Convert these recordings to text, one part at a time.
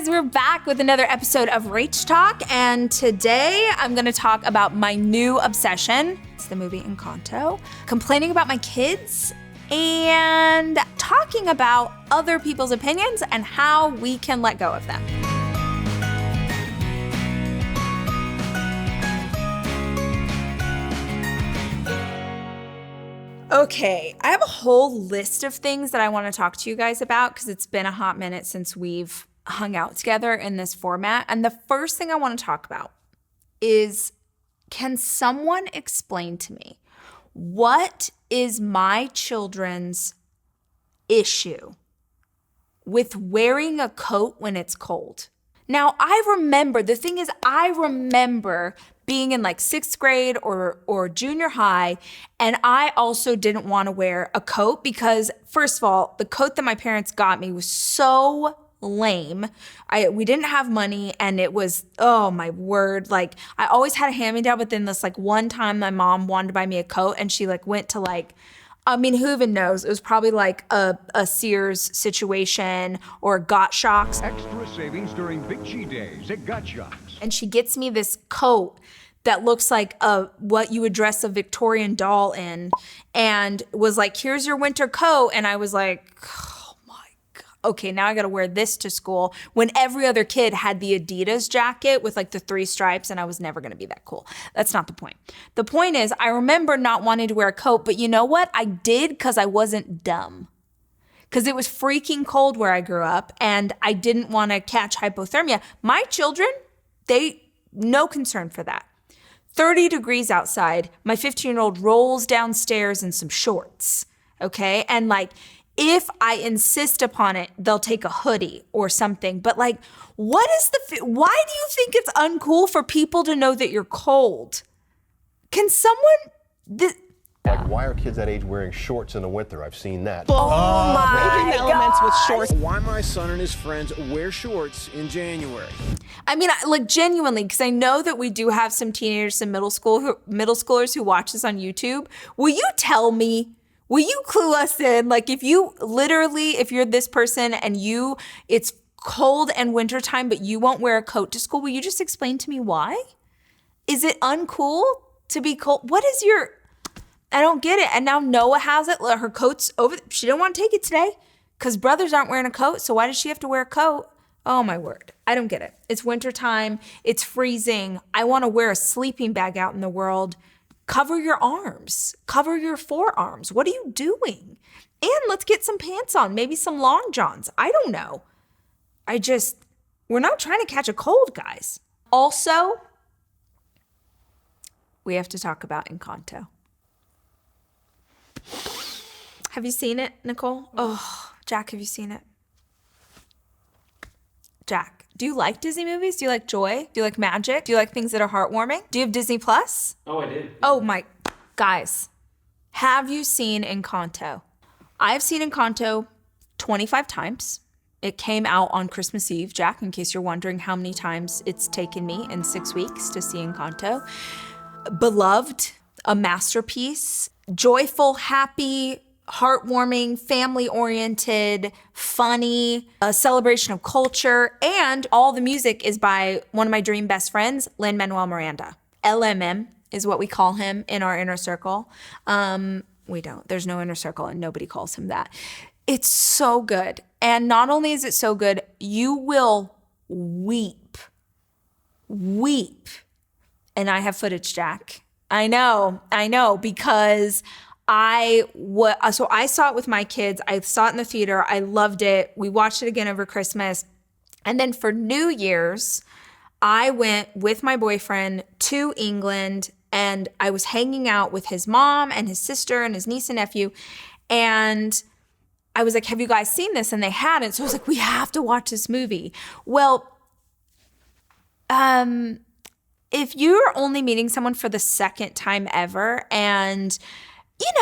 guys, we're back with another episode of Rach Talk, and today I'm gonna talk about my new obsession. It's the movie Encanto, complaining about my kids, and talking about other people's opinions and how we can let go of them. Okay, I have a whole list of things that I want to talk to you guys about because it's been a hot minute since we've hung out together in this format. And the first thing I want to talk about is, can someone explain to me what is my children's issue with wearing a coat when it's cold? Now, I remember being in like 6th grade or junior high, and I also didn't want to wear a coat because, first of all, the coat that my parents got me was so lame. We didn't have money, and it was, oh my word, like I always had a hand-me-down, but then this like one time my mom wanted to buy me a coat, and she like went to like, I mean, who even knows? It was probably like a Sears situation or Got Shocks. Extra savings during Big G days at Got Shocks. And she gets me this coat that looks like what you would dress a Victorian doll in, and was like, here's your winter coat. And I was like, oh my God, okay, now I gotta wear this to school, when every other kid had the Adidas jacket with like the 3 stripes, and I was never gonna be that cool. That's not the point. The point is, I remember not wanting to wear a coat, but you know what? I did because I wasn't dumb. Because it was freaking cold where I grew up, and I didn't wanna catch hypothermia. My children, no concern for that. 30 degrees outside, my 15-year-old rolls downstairs in some shorts, okay? And like, if I insist upon it, they'll take a hoodie or something. But like, why do you think it's uncool for people to know that you're cold? Can someone... Like, why are kids that age wearing shorts in the winter? I've seen that. Oh my the elements with gosh. shorts. Why my son and his friends wear shorts in January? I mean, like genuinely, because I know that we do have some teenagers and middle schoolers who watch this on YouTube. Will you tell me? Will you clue us in? Like, if you're this person and it's cold and wintertime, but you won't wear a coat to school, will you just explain to me why? Is it uncool to be cold? I don't get it. And now Noah has it. Her coat's over. She didn't want to take it today because brothers aren't wearing a coat. So why does she have to wear a coat? Oh my word. I don't get it. It's wintertime. It's freezing. I want to wear a sleeping bag out in the world. Cover your arms. Cover your forearms. What are you doing? And let's get some pants on. Maybe some long johns. I don't know. We're not trying to catch a cold, guys. Also, we have to talk about Encanto. Have you seen it, Nicole? Oh, Jack, have you seen it? Jack, do you like Disney movies? Do you like joy? Do you like magic? Do you like things that are heartwarming? Do you have Disney Plus? Oh, I did. Oh my, guys, have you seen Encanto? I've seen Encanto 25 times. It came out on Christmas Eve, Jack, in case you're wondering how many times it's taken me in 6 weeks to see Encanto. Beloved, a masterpiece, joyful, happy, heartwarming, family-oriented, funny, a celebration of culture, and all the music is by one of my dream best friends, Lin-Manuel Miranda. LMM is what we call him in our inner circle. We don't. There's no inner circle, and nobody calls him that. It's so good. And not only is it so good, you will weep. And I have footage, Jack. I know, because so I saw it with my kids. I saw it in the theater. I loved it. We watched it again over Christmas. And then for New Year's, I went with my boyfriend to England, and I was hanging out with his mom and his sister and his niece and nephew. And I was like, have you guys seen this? And they hadn't. So I was like, we have to watch this movie. Well, if you're only meeting someone for the second time ever, and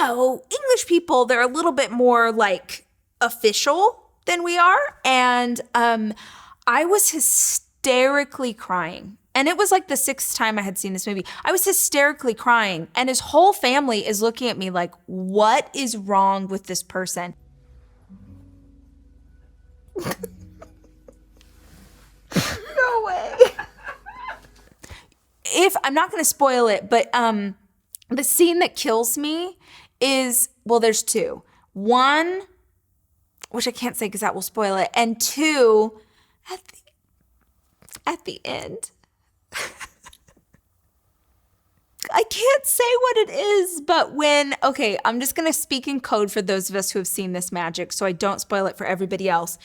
English people, they're a little bit more like official than we are. And I was hysterically crying. And it was like the 6th time I had seen this movie. I was hysterically crying. And his whole family is looking at me like, what is wrong with this person? if I'm not going to spoil it, but the scene that kills me is, well, there's two. One, which I can't say because that will spoil it, and two, at the end. I can't say what it is, but okay, I'm just going to speak in code for those of us who have seen this magic so I don't spoil it for everybody else.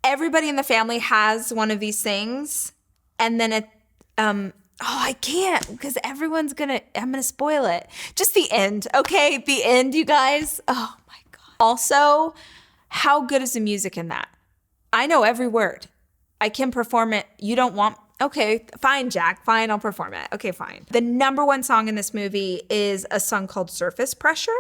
Everybody in the family has one of these things, and then I can't because I'm going to spoil it. Just the end, okay? The end, you guys. Oh my God. Also, how good is the music in that? I know every word. I can perform it. You don't want, okay, fine, Jack, fine, I'll perform it. Okay, fine. The number one song in this movie is a song called Surface Pressure.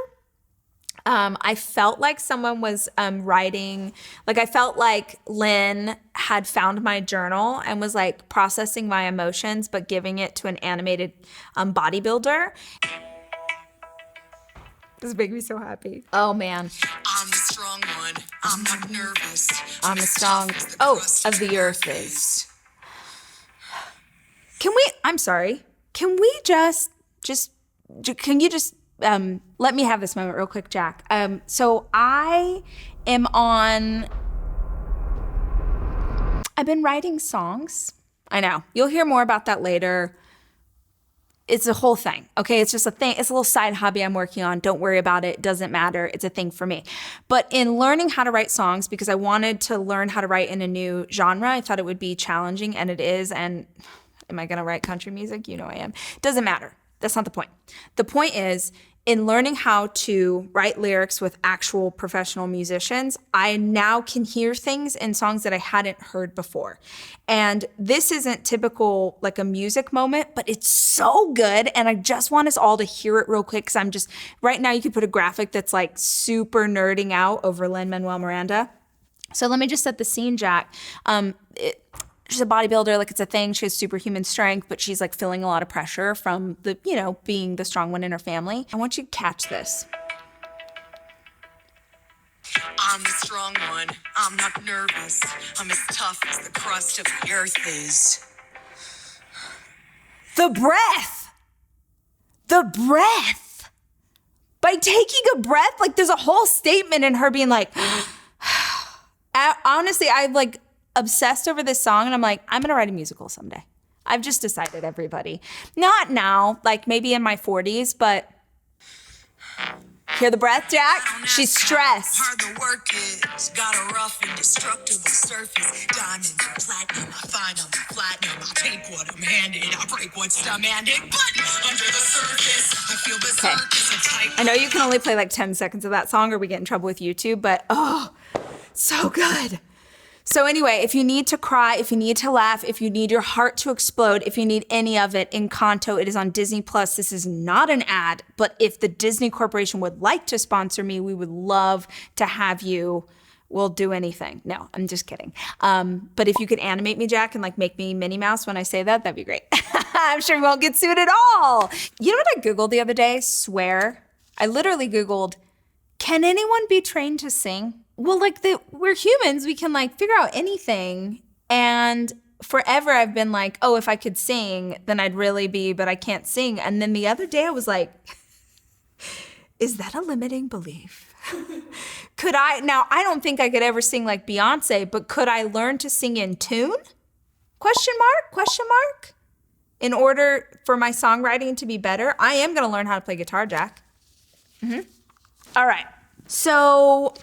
I felt like someone was writing, like I felt like Lynn had found my journal and was like processing my emotions, but giving it to an animated bodybuilder. This makes me so happy. Oh man. I'm the strong one. I'm not nervous. I'm the strong, of the earth is. I'm sorry. Can we can you just let me have this moment real quick, Jack? So I've been writing songs. I know. You'll hear more about that later. It's a whole thing, okay? It's just a thing. It's a little side hobby I'm working on. Don't worry about it. It doesn't matter. It's a thing for me. But in learning how to write songs, because I wanted to learn how to write in a new genre, I thought it would be challenging, and it is. And am I going to write country music? You know I am. Doesn't matter. That's not the point. The point is, in learning how to write lyrics with actual professional musicians, I now can hear things in songs that I hadn't heard before. And this isn't typical like a music moment, but it's so good. And I just want us all to hear it real quick because right now you could put a graphic that's like super nerding out over Lin-Manuel Miranda. So let me just set the scene, Jack. She's a bodybuilder, like it's a thing. She has superhuman strength, but she's like feeling a lot of pressure from being the strong one in her family. I want you to catch this. I'm the strong one. I'm not nervous. I'm as tough as the crust of the earth is. The breath. By taking a breath, like there's a whole statement in her being like, honestly, I've like obsessed over this song and I'm like, I'm gonna write a musical someday. I've just decided, everybody. Not now, like maybe in my 40s, but hear the breath, Jack? She's stressed. Hard the work is. Got a rough and destructible surface. Diamond and platinum. I find I'm platinum. I take what I'm handed. I break what's demanded. But under the surface, I feel berserk. So tight. I know you can only play like 10 seconds of that song or we get in trouble with YouTube, but so good. So anyway, if you need to cry, if you need to laugh, if you need your heart to explode, if you need any of it, Encanto, it is on Disney+. This is not an ad, but if the Disney Corporation would like to sponsor me, we would love to have you. We'll do anything. No, I'm just kidding. But if you could animate me, Jack, and like make me Minnie Mouse when I say that, that'd be great. I'm sure we won't get sued at all. You know what I Googled the other day? Swear. I literally Googled, can anyone be trained to sing? Well, we're humans, we can like figure out anything. And forever I've been like, oh, if I could sing, then I'd really be, but I can't sing. And then the other day I was like, is that a limiting belief? Now I don't think I could ever sing like Beyonce, but could I learn to sing in tune? Question mark? In order for my songwriting to be better, I am gonna learn how to play guitar, Jack. All right, so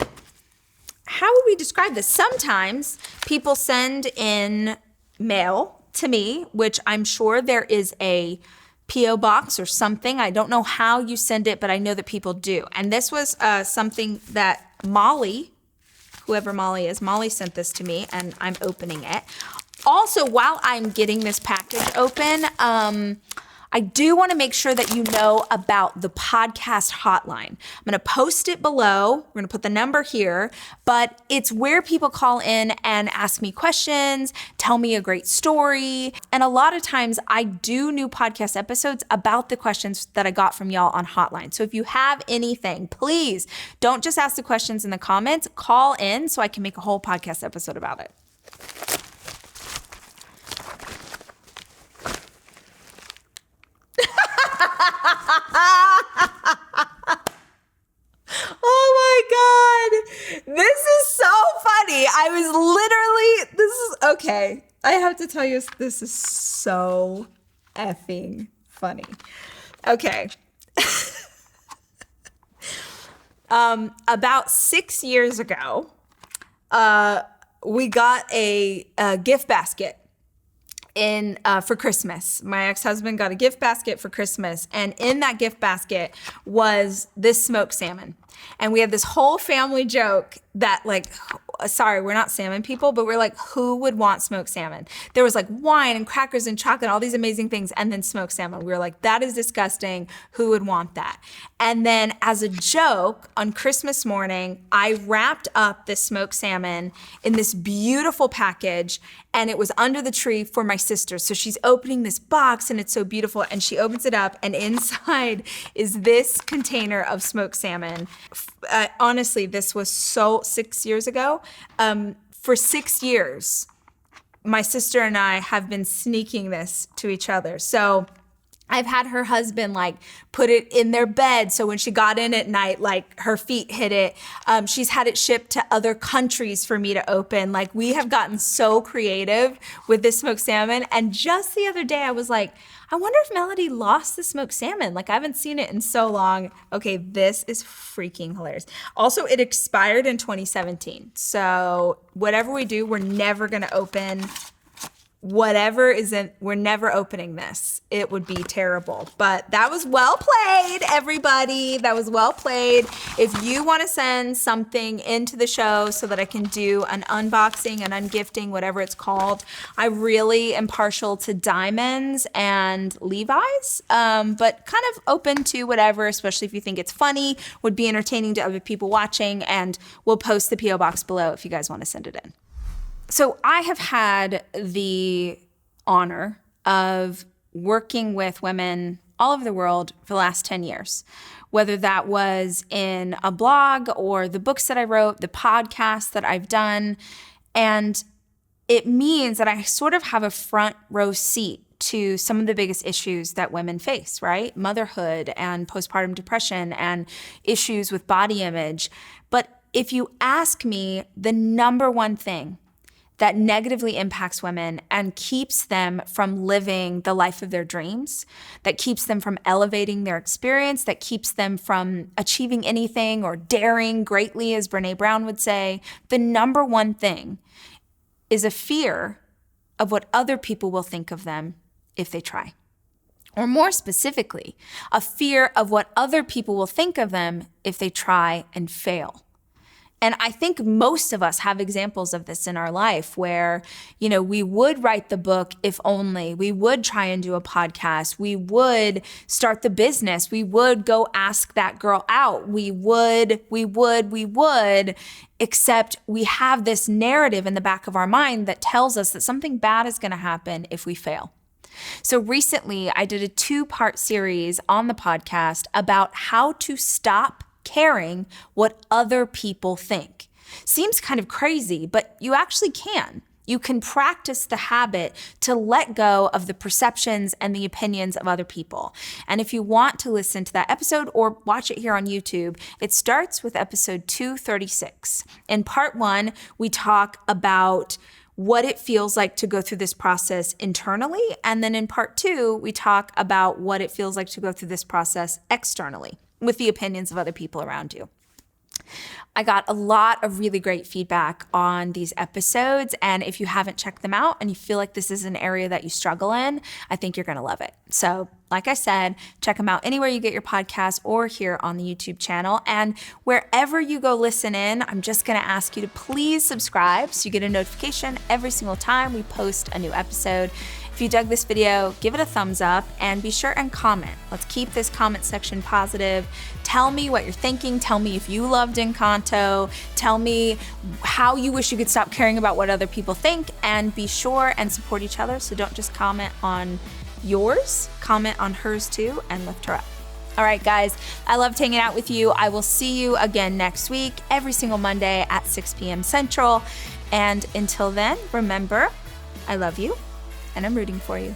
how would we describe this? Sometimes people send in mail to me, which I'm sure there is a P.O. box or something. I don't know how you send it, but I know that people do. And this was something that Molly, whoever Molly is, Molly sent this to me and I'm opening it. Also, while I'm getting this package open, I do want to make sure that you know about the podcast hotline. I'm going to post it below. We're going to put the number here, but it's where people call in and ask me questions, tell me a great story. And a lot of times I do new podcast episodes about the questions that I got from y'all on hotline. So if you have anything, please don't just ask the questions in the comments, call in so I can make a whole podcast episode about it. Okay, I have to tell you, this is so effing funny. Okay. About 6 years ago, we got a gift basket for Christmas. My ex-husband got a gift basket for Christmas, and in that gift basket was this smoked salmon. And we had this whole family joke that, like, sorry, we're not salmon people, but we're like, who would want smoked salmon? There was like wine and crackers and chocolate, all these amazing things, and then smoked salmon. We were like, that is disgusting. Who would want that? And then as a joke, on Christmas morning, I wrapped up this smoked salmon in this beautiful package, and it was under the tree for my sister. So she's opening this box, and it's so beautiful, and she opens it up, and inside is this container of smoked salmon. Honestly, this was 6 years ago. For 6 years, my sister and I have been sneaking this to each other. So I've had her husband like put it in their bed, so when she got in at night, like her feet hit it. She's had it shipped to other countries for me to open. Like, we have gotten so creative with this smoked salmon. And just the other day I was like, I wonder if Melody lost the smoked salmon. Like, I haven't seen it in so long. Okay, this is freaking hilarious. Also, it expired in 2017. So whatever we do, we're never gonna open whatever isn't, we're never opening this. It would be terrible. But that was well played, everybody. That was well played. If you want to send something into the show so that I can do an unboxing, an ungifting, whatever it's called, I really am partial to diamonds and Levi's, but kind of open to whatever, especially if you think it's funny, would be entertaining to other people watching, and we'll post the P.O. box below if you guys want to send it in. So I have had the honor of working with women all over the world for the last 10 years, whether that was in a blog or the books that I wrote, the podcasts that I've done. And it means that I sort of have a front row seat to some of the biggest issues that women face, right? Motherhood and postpartum depression and issues with body image. But if you ask me, the number one thing that negatively impacts women and keeps them from living the life of their dreams, that keeps them from elevating their experience, that keeps them from achieving anything or daring greatly, as Brene Brown would say, the number one thing is a fear of what other people will think of them if they try. Or more specifically, a fear of what other people will think of them if they try and fail. And I think most of us have examples of this in our life where, we would write the book if only, we would try and do a podcast, we would start the business, we would go ask that girl out, we would, except we have this narrative in the back of our mind that tells us that something bad is going to happen if we fail. So recently I did a 2-part series on the podcast about how to stop caring what other people think. Seems kind of crazy, but you actually can. You can practice the habit to let go of the perceptions and the opinions of other people. And if you want to listen to that episode or watch it here on YouTube, it starts with episode 236. In part 1, we talk about what it feels like to go through this process internally. And then in part 2, we talk about what it feels like to go through this process externally, with the opinions of other people around you. I got a lot of really great feedback on these episodes, and if you haven't checked them out and you feel like this is an area that you struggle in, I think you're gonna love it. So like I said, check them out anywhere you get your podcasts or here on the YouTube channel. And wherever you go listen in, I'm just gonna ask you to please subscribe so you get a notification every single time we post a new episode. If you dug this video, give it a thumbs up and be sure and comment. Let's keep this comment section positive. Tell me what you're thinking. Tell me if you loved Encanto. Tell me how you wish you could stop caring about what other people think, and be sure and support each other. So don't just comment on yours, comment on hers too, and lift her up. All right, guys, I loved hanging out with you. I will see you again next week, every single Monday at 6 p.m. Central. And until then, remember, I love you and I'm rooting for you.